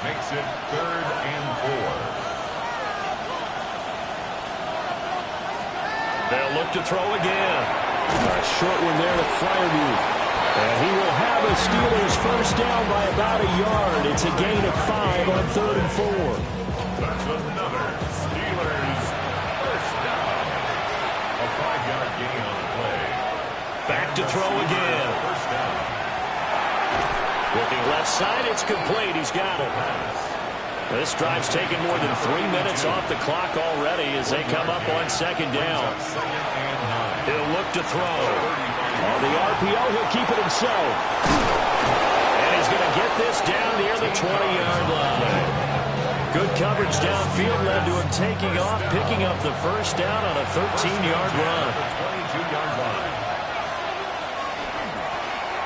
Makes it 3rd and 4. They'll look to throw again. A short one there to Fryermuth. And he will have a Steelers first down by about a yard. It's a gain of 5 on 3rd and 4. That's another Steelers first down. A 5-yard gain on the play. Back to throw again. First down. Looking left side, it's complete. He's got it. This drive's taken more than 3 minutes off the clock already as they come up on 2nd down. He'll look to throw. On the RPO, he'll keep it himself. And he's going to get this down near the 20-yard line. Good coverage downfield led to him taking off, picking up the first down on a 13-yard run.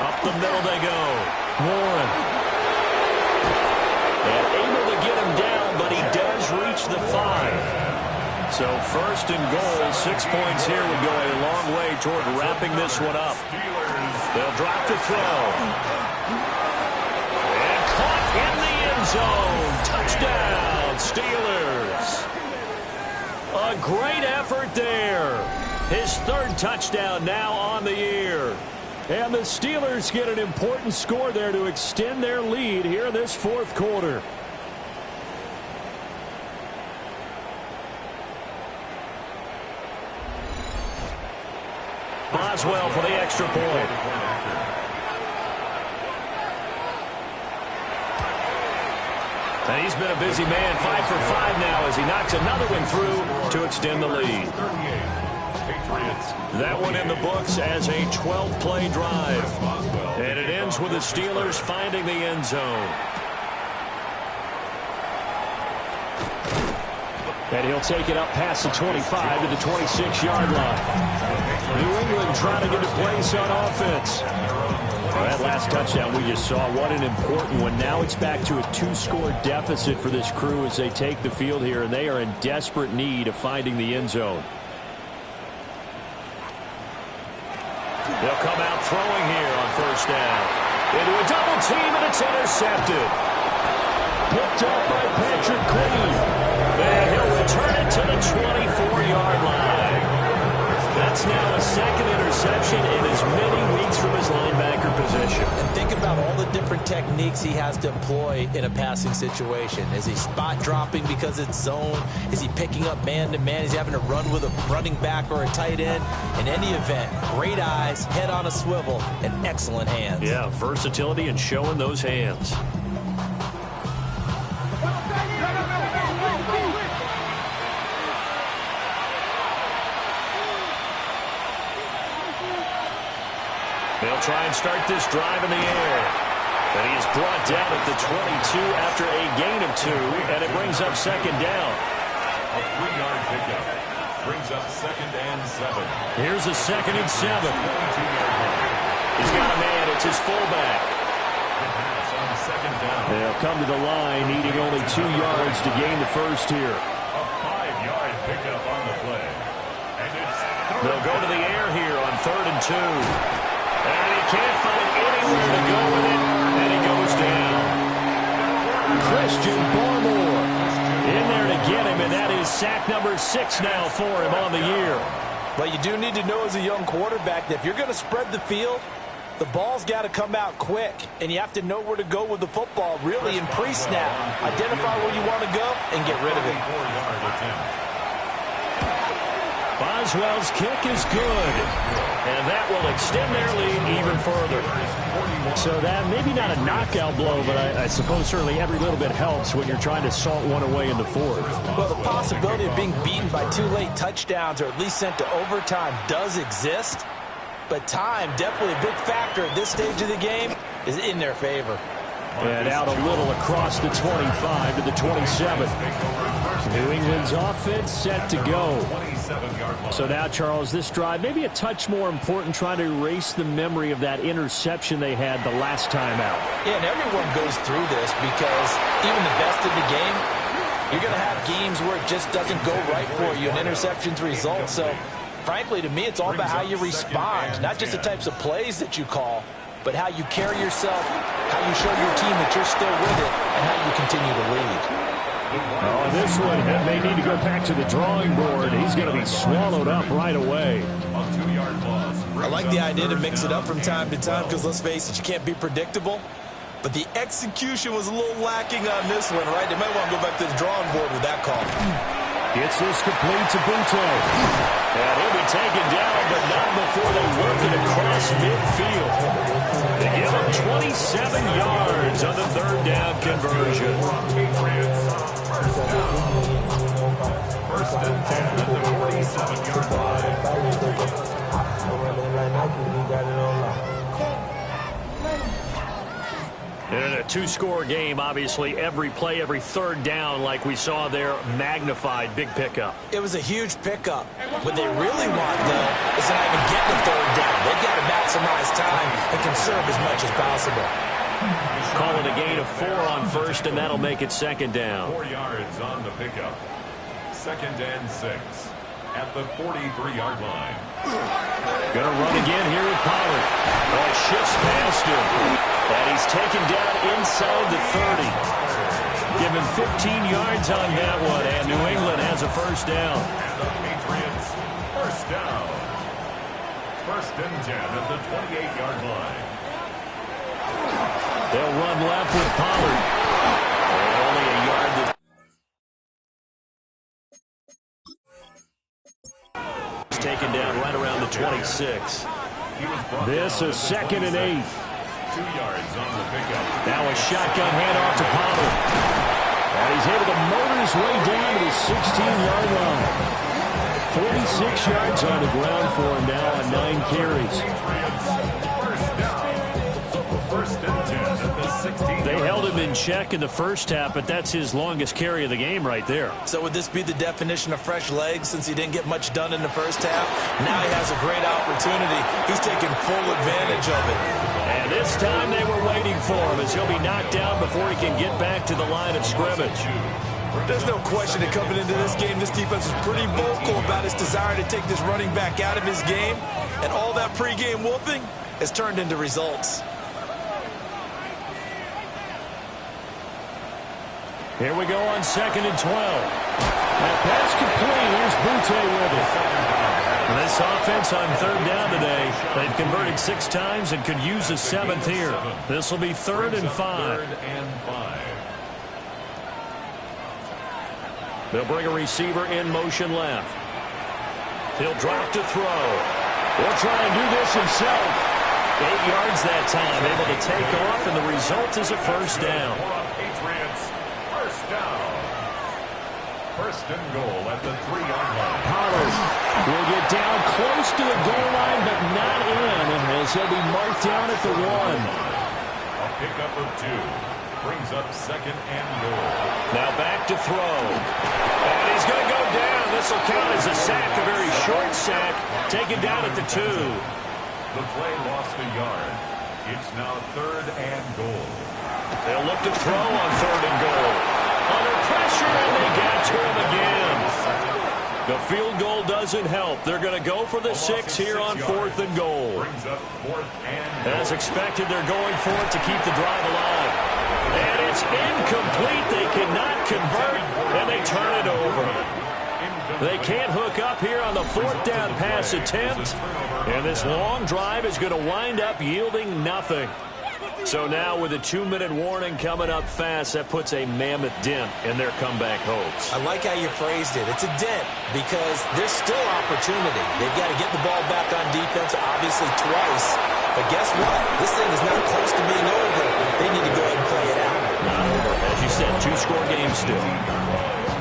Up the middle they go. Warren. And able to get him down, but he does reach the 5. So 1st and goal, 6 points here would go a long way toward wrapping this one up. They'll drop the throw. And caught in the end zone. Touchdown, Steelers. A great effort there. His 3rd touchdown now on the year. And the Steelers get an important score there to extend their lead here in this fourth quarter. Boswell for the extra point. And he's been a busy man, 5 for 5 now as he knocks another one through to extend the lead. That one in the books as a 12-play drive. And it ends with the Steelers finding the end zone. And he'll take it up past the 25 to the 26-yard line. New England trying to get a place on offense. Well, that last touchdown we just saw, what an important one. Now it's back to a 2-score deficit for this crew as they take the field here, and they are in desperate need of finding the end zone. They'll come out throwing here on first down. Into a double team, and it's intercepted. Picked up by Patrick Queen. And he'll return it to the 24-yard line. That's now a 2nd interception in as many weeks from his linebacker position. And think about all the different techniques he has to employ in a passing situation. Is he spot dropping because it's zone? Is he picking up man-to-man? Is he having to run with a running back or a tight end? In any event, great eyes, head on a swivel, and excellent hands. Yeah, versatility and showing those hands. They'll try and start this drive in the air. And he is brought down at the 22 after a gain of 2, and it brings up 2nd down. A 3-yard pickup brings up 2nd and 7. Here's a 2nd and 7. He's got a man. It's his fullback. On 2nd down. They'll come to the line, needing only 2 yards to gain the first here. A 5-yard pickup on the play. And it's They'll go to the air here on 3rd and 2. And he can't find anywhere to go with it, and he goes down. Christian Barmore in there to get him, and that is sack number 6 now for him on the year. But you do need to know as a young quarterback that if you're going to spread the field, The ball's got to come out quick, and you have to know where to go with the football, really, in pre-snap. Identify where you want to go and get rid of it. Boswell's kick is good, and that will extend their lead even further. So that maybe not a knockout blow, but I suppose certainly every little bit helps when you're trying to salt one away in the fourth. Well, the possibility of being beaten by 2 late touchdowns or at least sent to overtime does exist, but time, definitely a big factor at this stage of the game, is in their favor. And out a little across the 25 to the 27. New England's offense set to go. So now, Charles, this drive maybe a touch more important, trying to erase the memory of that interception they had the last time out. Yeah, and everyone goes through this because even the best in the game, you're going to have games where it just doesn't go right for you and interceptions result. So, frankly, to me, it's all about how you respond, not just the types of plays that you call, but how you carry yourself, how you show your team that you're still with it, and how you continue to lead. Oh, this one may need to go back to the drawing board. He's going to be swallowed up right away. I like the idea to mix it up from time to time because, let's face it, you can't be predictable. But the execution was a little lacking on this one, right? They might want to go back to the drawing board with that call. Gets this complete to Butte. And he'll be taken down, but not before they work it across midfield. They give him 27 yards on the third down conversion. First and 10 at the 47-yard line. In a two-score game, obviously, every play, every third down, like we saw there, magnified. Big pickup. It was a huge pickup. What they really want, though, is to not even get the third down. They've got to maximize time and conserve as much as possible. Call it a gain of 4 on first, and that'll make it second down. 4 yards on the pickup. Second and 6 at the 43-yard line. Going to run again here with Pollard. Oh, shifts past him. And he's taken down inside the 30. Give him 15 yards on that one, and New England has a first down. And the Patriots, first down. First and 10 at the 28-yard line. They'll run left with Pollard. And only a yard to... Taken down right around the 26. This is second and 8. 2 yards on the pickup. Now a shotgun handoff to Pollard. And he's able to motor his way down to the 16-yard line. 46 yards on the ground for him now on 9 carries. First down. First and 10 at the 16. They held him in check in the first half, but that's his longest carry of the game right there. So would this be the definition of fresh legs since he didn't get much done in the first half? Now he has a great opportunity. He's taking full advantage of it. And this time they were waiting for him as he'll be knocked down before he can get back to the line of scrimmage. There's no question that coming into this game, this defense was pretty vocal about its desire to take this running back out of his game. And all that pregame wolfing has turned into results. Here we go on second and 12. That pass complete. Here's Butte with it. This offense on third down today, they've converted 6 times and could use a 7th here. This will be third and 5. They'll bring a receiver in motion left. He'll drop to throw. He'll try and do this himself. 8 yards that time, able to take off, and the result is a first down. Patriots, first down. First and goal at the 3-yard line. Pollard will get down close to the goal line, but not in, as he'll be marked down at the 1. A pickup of 2 brings up second and goal. Now back to throw. And he's going to go down. This will count as a sack, a very short sack, taken down at the 2. The play lost a yard. It's now third and goal. They'll look to throw on third and goal. Under pressure, and they get to him again. The field goal doesn't help. They're going to go for the 6 here on fourth and goal. Brings up fourth and goal. As expected, they're going for it to keep the drive alive. And it's incomplete. They cannot convert, and they turn it over. They can't hook up here on the fourth down pass attempt. And this long drive is going to wind up yielding nothing. So now with a 2-minute warning coming up fast, that puts a mammoth dent in their comeback hopes. I like how you phrased it. It's a dent because there's still opportunity. They've got to get the ball back on defense, obviously twice. But guess what? This thing is not close to being over. They need to go ahead and play it out. Not over. As you said, 2-score game still.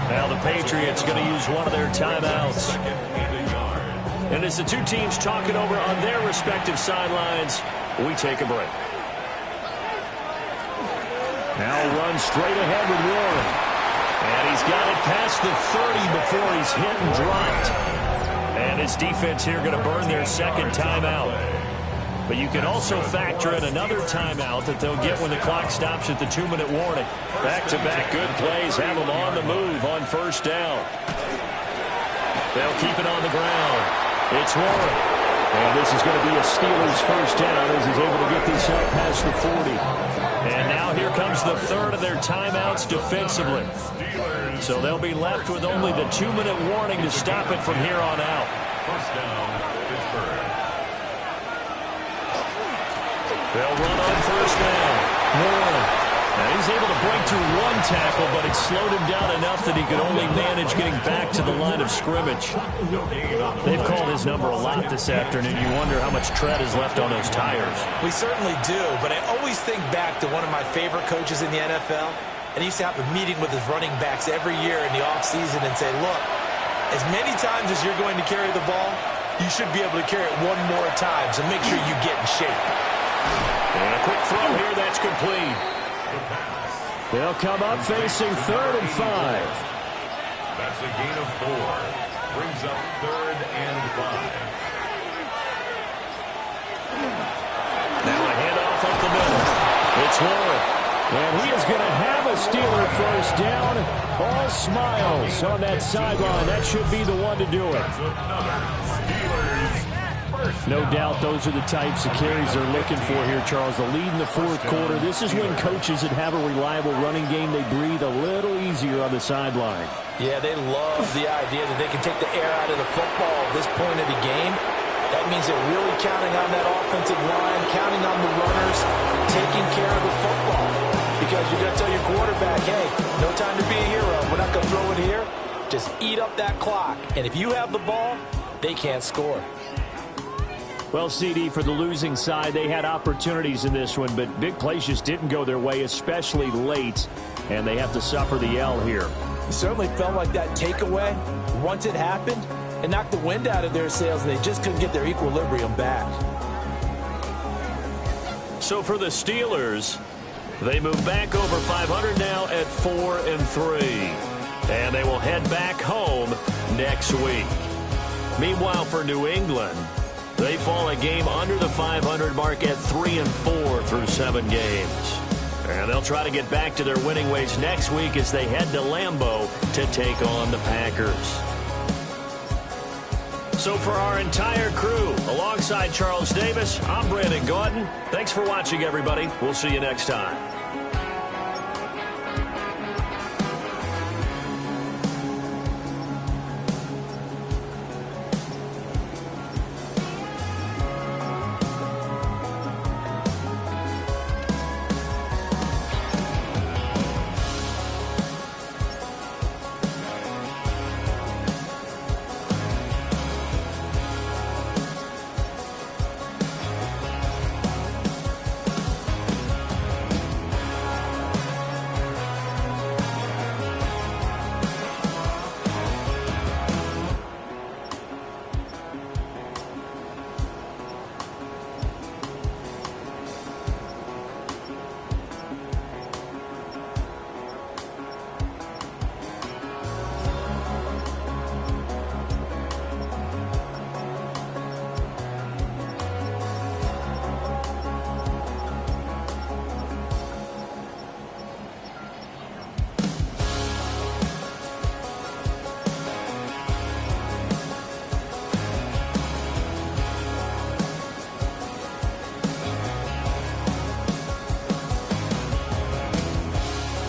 Now the Patriots going to use one of their timeouts. And as the two teams talk it over on their respective sidelines, we take a break. Now run straight ahead with Warren. And he's got it past the 30 before he's hit and dropped. And his defense here going to burn their second timeout. But you can also factor in another timeout that they'll get when the clock stops at the 2-minute warning. Back-to-back good plays have them on the move on first down. They'll keep it on the ground. It's Warren. And this is going to be a Steelers first down as he's able to get this up past the 40. And now here comes the third of their timeouts defensively. So they'll be left with only the 2-minute warning to stop it from here on out. First down, Pittsburgh. They'll run on first down. Warren. Now he's able to break through one tackle, but it slowed him down enough that he could only manage getting back to the line of scrimmage. They've called his number a lot this afternoon. You wonder how much tread is left on those tires. We certainly do, but I always think back to one of my favorite coaches in the NFL. And he used to have a meeting with his running backs every year in the offseason and say, look, as many times as you're going to carry the ball, you should be able to carry it one more time, so make sure you get in shape. And a quick throw here, that's complete. They'll come up facing 3rd and 5. That's a gain of 4. Brings up 3rd and 5. Now a handoff up the middle. It's Warren. And he is going to have a Steeler first down. All smiles on that sideline. That should be the one to do it. No doubt those are the types of carries they're looking for here, Charles. The lead in the fourth quarter. This is when coaches that have a reliable running game, they breathe a little easier on the sideline. Yeah, they love the idea that they can take the air out of the football at this point of the game. That means they're really counting on that offensive line, counting on the runners, taking care of the football. Because you're going to tell your quarterback, hey, no time to be a hero. We're not going to throw it here. Just eat up that clock. And if you have the ball, they can't score. Well, CD, for the losing side, they had opportunities in this one, but big plays just didn't go their way, especially late, and they have to suffer the L here. It certainly felt like that takeaway, once it happened, it knocked the wind out of their sails, and they just couldn't get their equilibrium back. So for the Steelers, they move back over 500 now at 4-3, and they will head back home next week. Meanwhile, for New England, they fall a game under the 500 mark at 3-4 through 7 games. And they'll try to get back to their winning ways next week as they head to Lambeau to take on the Packers. So for our entire crew, alongside Charles Davis, I'm Brandon Gaudin. Thanks for watching, everybody. We'll see you next time.